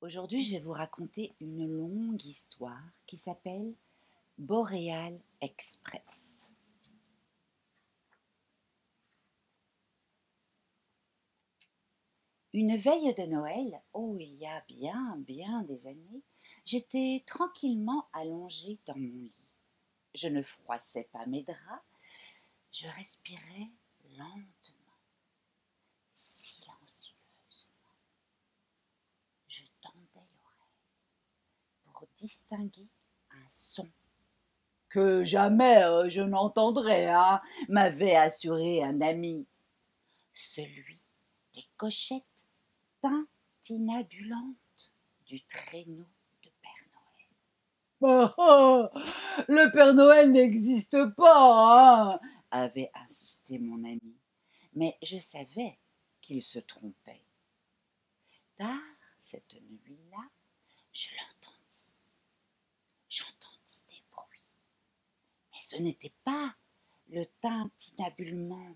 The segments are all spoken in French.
Aujourd'hui, je vais vous raconter une longue histoire qui s'appelle Boreal Express. Une veille de Noël, il y a bien des années, j'étais tranquillement allongée dans mon lit. Je ne froissais pas mes draps, je respirais lentement, silencieusement. Je tendais l'oreille pour distinguer un son que jamais je n'entendrais, m'avait assuré un ami. Celui des cochettes tintinabulantes du traîneau de Père Noël. Le Père Noël n'existe pas, avait insisté mon ami. Mais je savais qu'il se trompait. Tard cette nuit-là, je l'entendis. J'entendis des bruits. Mais ce n'était pas le tintinabulement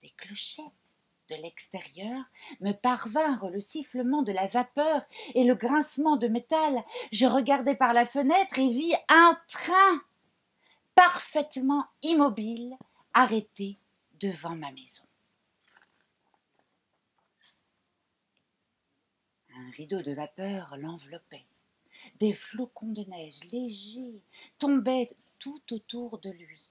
des clochettes. De l'extérieur me parvinrent le sifflement de la vapeur et le grincement de métal. Je regardai par la fenêtre et vis un train parfaitement immobile arrêté devant ma maison. Un rideau de vapeur l'enveloppait. Des flocons de neige légers tombaient tout autour de lui.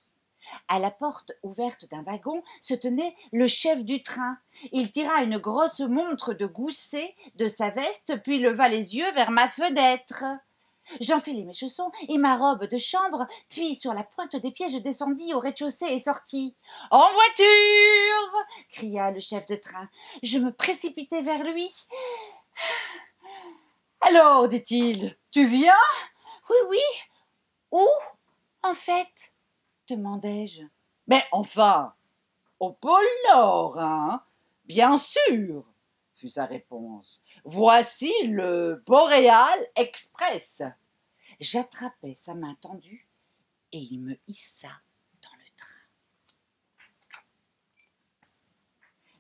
À la porte ouverte d'un wagon se tenait le chef du train. Il tira une grosse montre de gousset de sa veste, puis leva les yeux vers ma fenêtre. J'enfilai mes chaussons et ma robe de chambre, puis sur la pointe des pieds je descendis au rez-de-chaussée et sortis. « En voiture !» cria le chef de train. Je me précipitai vers lui. « Alors, dit-il, tu viens ?»« Oui, où, en fait ?» demandai-je. « Mais enfin, au pôle Nord, hein ? Bien sûr, fut sa réponse. Voici le Boreal Express. J'attrapai sa main tendue et il me hissa dans le train.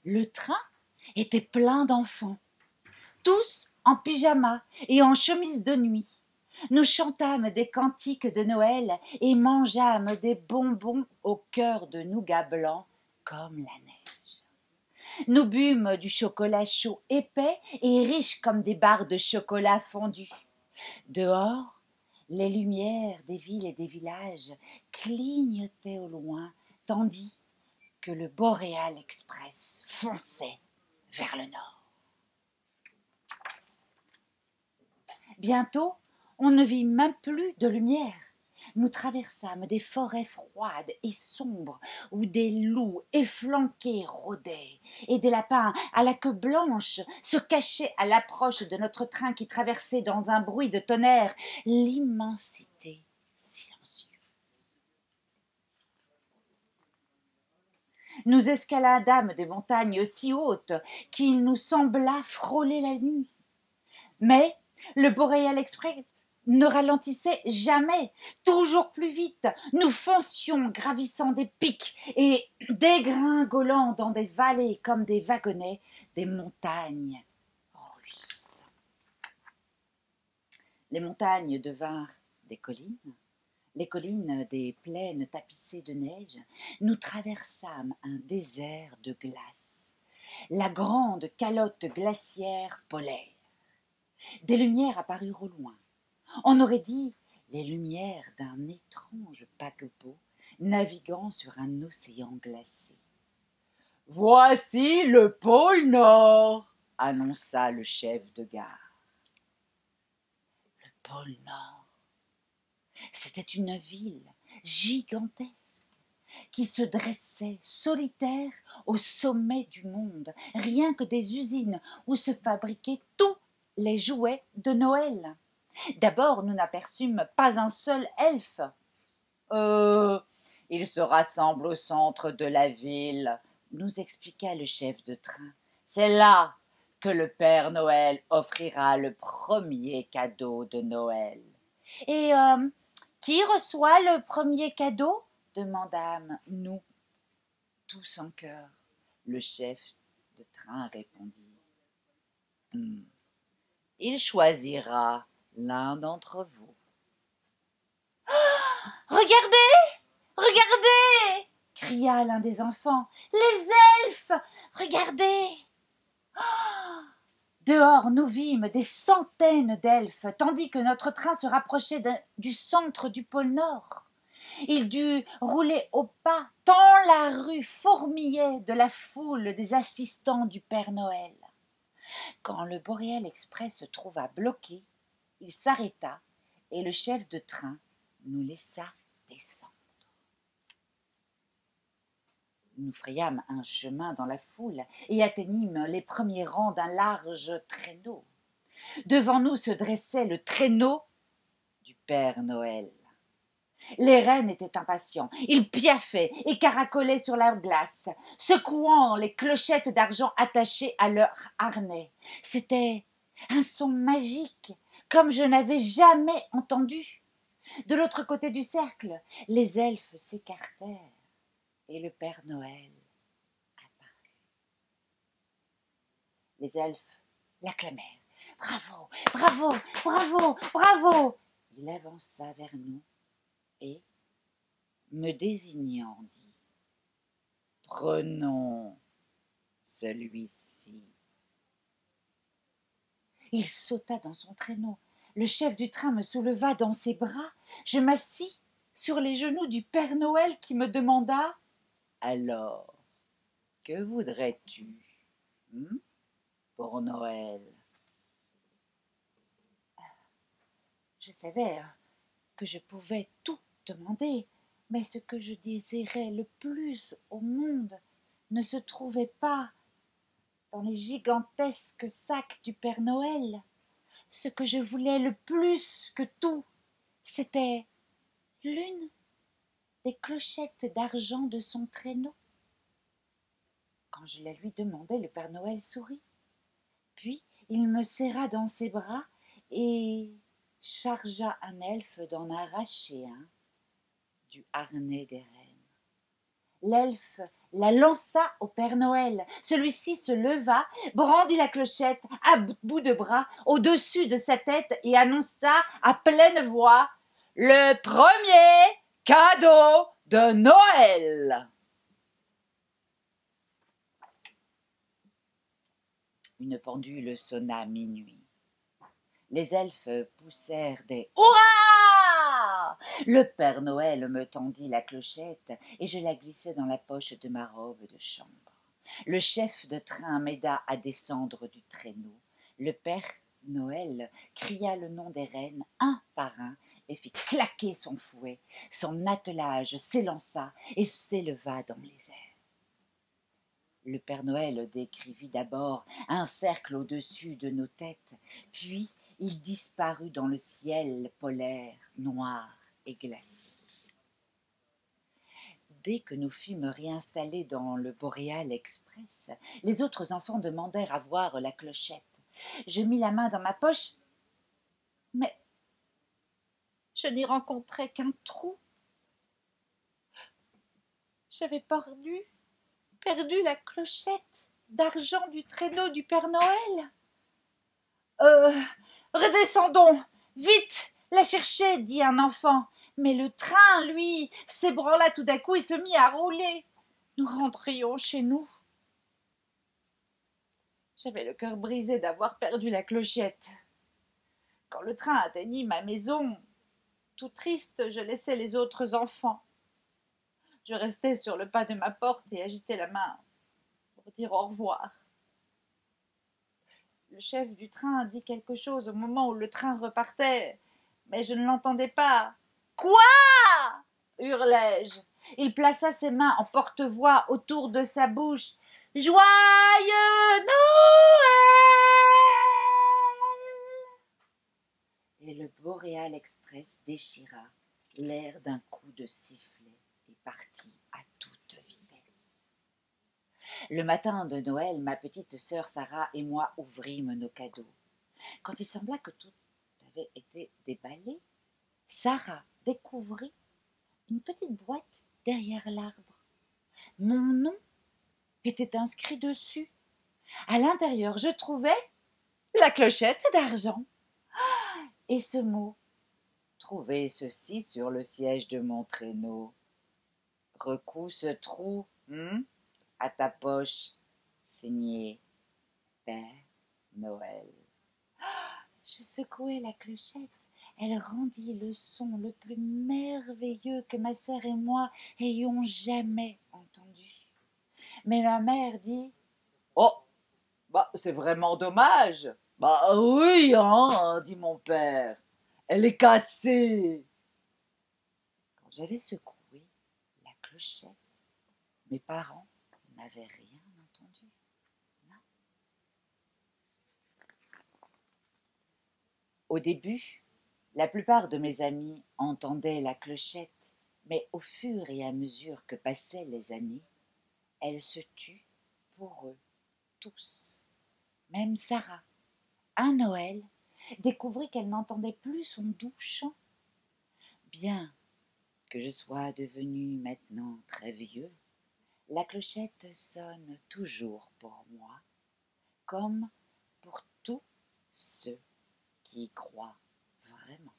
Le train était plein d'enfants, tous en pyjama et en chemise de nuit. Nous chantâmes des cantiques de Noël et mangeâmes des bonbons au cœur de nougat blanc comme la neige. Nous bûmes du chocolat chaud épais et riche comme des barres de chocolat fondu. Dehors, les lumières des villes et des villages clignotaient au loin, tandis que le Boreal Express fonçait vers le nord. Bientôt, on ne vit même plus de lumière. Nous traversâmes des forêts froides et sombres où des loups efflanqués rôdaient et des lapins à la queue blanche se cachaient à l'approche de notre train qui traversait dans un bruit de tonnerre l'immensité silencieuse. Nous escaladâmes des montagnes si hautes qu'il nous sembla frôler la nuit. Mais le Boreal Express ne ralentissait jamais, toujours plus vite. Nous foncions, gravissant des pics et dégringolant dans des vallées comme des wagonnets, des montagnes russes. Les montagnes devinrent des collines, les collines des plaines tapissées de neige. Nous traversâmes un désert de glace, la grande calotte glaciaire polaire. Des lumières apparurent au loin. On aurait dit les lumières d'un étrange paquebot naviguant sur un océan glacé. « Voici le pôle Nord !» annonça le chef de gare. Le pôle Nord, c'était une ville gigantesque qui se dressait solitaire au sommet du monde, rien que des usines où se fabriquaient tous les jouets de Noël. D'abord, nous n'aperçûmes pas un seul elfe. Il se rassemble au centre de la ville, nous expliqua le chef de train. C'est là que le Père Noël offrira le premier cadeau de Noël. Et qui reçoit le premier cadeau ? Demandâmes nous, tous en chœur. Le chef de train répondit. Il choisira l'un d'entre vous. Regardez! Regardez! Cria l'un des enfants. Les elfes! Regardez! Dehors, nous vîmes des centaines d'elfes, tandis que notre train se rapprochait du centre du pôle Nord. Il dut rouler au pas, tant la rue fourmillait de la foule des assistants du Père Noël. Quand le Boréal Express se trouva bloqué, il s'arrêta et le chef de train nous laissa descendre. Nous frayâmes un chemin dans la foule et atteignîmes les premiers rangs d'un large traîneau. Devant nous se dressait le traîneau du Père Noël. Les rennes étaient impatients. Ils piaffaient et caracolaient sur la glace, secouant les clochettes d'argent attachées à leur harnais. C'était un son magique, comme je n'avais jamais entendu. De l'autre côté du cercle, les elfes s'écartèrent et le Père Noël apparut. Les elfes l'acclamèrent. « Bravo, bravo, bravo, bravo !» Il avança vers nous et, me désignant, dit « Prenons celui-ci. » Il sauta dans son traîneau. Le chef du train me souleva dans ses bras. Je m'assis sur les genoux du Père Noël qui me demanda « Alors, que voudrais-tu pour Noël ?» Je savais que je pouvais tout demander, mais ce que je désirais le plus au monde ne se trouvait pas dans les gigantesques sacs du Père Noël. Ce que je voulais le plus que tout, c'était l'une des clochettes d'argent de son traîneau. Quand je la lui demandai, le Père Noël sourit. Puis il me serra dans ses bras et chargea un elfe d'en arracher un du harnais des reines. L'elfe la lança au Père Noël. Celui-ci se leva, brandit la clochette à bout de bras au-dessus de sa tête et annonça à pleine voix « Le premier cadeau de Noël !» Une pendule sonna minuit. Les elfes poussèrent des « Hurrah !» Le Père Noël me tendit la clochette et je la glissai dans la poche de ma robe de chambre. Le chef de train m'aida à descendre du traîneau. Le Père Noël cria le nom des reines un par un et fit claquer son fouet. Son attelage s'élança et s'éleva dans les airs. Le Père Noël décrivit d'abord un cercle au-dessus de nos têtes, puis il disparut dans le ciel polaire, noir et glacé. Dès que nous fûmes réinstallés dans le Boréal Express, les autres enfants demandèrent à voir la clochette. Je mis la main dans ma poche, mais je n'y rencontrais qu'un trou. J'avais perdu la clochette d'argent du traîneau du Père Noël. Redescendons, vite, la chercher, dit un enfant. Mais le train, lui, s'ébranla tout à coup et se mit à rouler. Nous rentrions chez nous. J'avais le cœur brisé d'avoir perdu la clochette. Quand le train atteignit ma maison, tout triste, je laissai les autres enfants. Je restai sur le pas de ma porte et agitai la main pour dire au revoir. Le chef du train dit quelque chose au moment où le train repartait, mais je ne l'entendais pas. « Quoi ?» hurlai-je. Il plaça ses mains en porte-voix autour de sa bouche. « Joyeux Noël !» Et le Boréal Express déchira l'air d'un coup de sifflet et partit à toute vitesse. Le matin de Noël, ma petite sœur Sarah et moi ouvrîmes nos cadeaux. Quand il sembla que tout avait été déballé, Sarah découvrit une petite boîte derrière l'arbre. Mon nom était inscrit dessus. À l'intérieur, je trouvais la clochette d'argent. Et ce mot, Trouvez ceci sur le siège de mon traîneau. Recoue ce trou à ta poche, signé Père Noël. je secouai la clochette. Elle rendit le son le plus merveilleux que ma sœur et moi ayons jamais entendu. Mais ma mère dit « Oh, bah c'est vraiment dommage. »« Bah oui, hein, dit mon père. Elle est cassée. » Quand j'avais secoué la clochette, mes parents n'avaient rien entendu. Non. Au début, la plupart de mes amis entendaient la clochette, mais au fur et à mesure que passaient les années, elle se tut pour eux tous. Même Sarah, un Noël, découvrit qu'elle n'entendait plus son doux chant. Bien que je sois devenu maintenant très vieux, la clochette sonne toujours pour moi, comme pour tous ceux qui y croient vraiment.